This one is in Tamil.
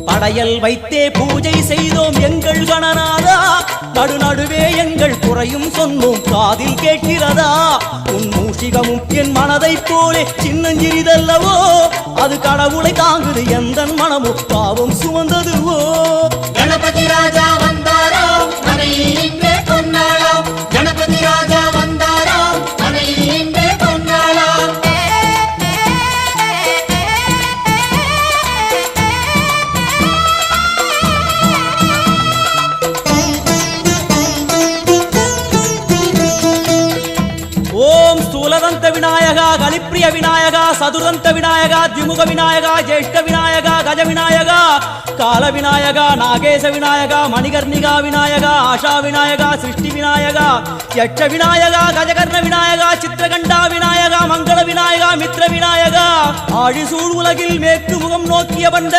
படையல் வைத்தே பூஜை செய்தோம் எங்கள் கணநாதா, நடுநடுவே எங்கள் குறையும் சொன்னோம் காதில் கேட்கிறதா? உன் மூஷிகமும் என் மனதைப் போலே சின்னஞ்சிறிதல்லவோ, அது கடவுளை தாங்குது எந்த மனமும் பாவம் சுமந்ததுவோ. கணபதி ராஜா வந்தாரோ மனையில் இன்றே பொன்னாளாம், கணபதி ராஜா வந்தாரோ மனையில் இன்றே பொன்னாளாம். ஓம் ஸ்தூலதந்த விநாயகா, கலிப்பிரிய விநாயகா, சதுரந்த விநாயகா, திமுக விநாயகா, ஜேஷ்ட விநாயகா, கஜ விநாயகா, கால விநாயகா, நாகேச விநாயகா, மணிகர்ணிகா விநாயகா, ஆஷா விநாயகா, சிருஷ்டி விநாயகா, யட்ச விநாயகா, கஜகர்ண விநாயகா, சித்திரகண்டா விநாயகா, மங்கள விநாயகா, மித்ர விநாயகா, ஆழிசூழ் உலகில் மேற்கு முகம் நோக்கிய பண்ட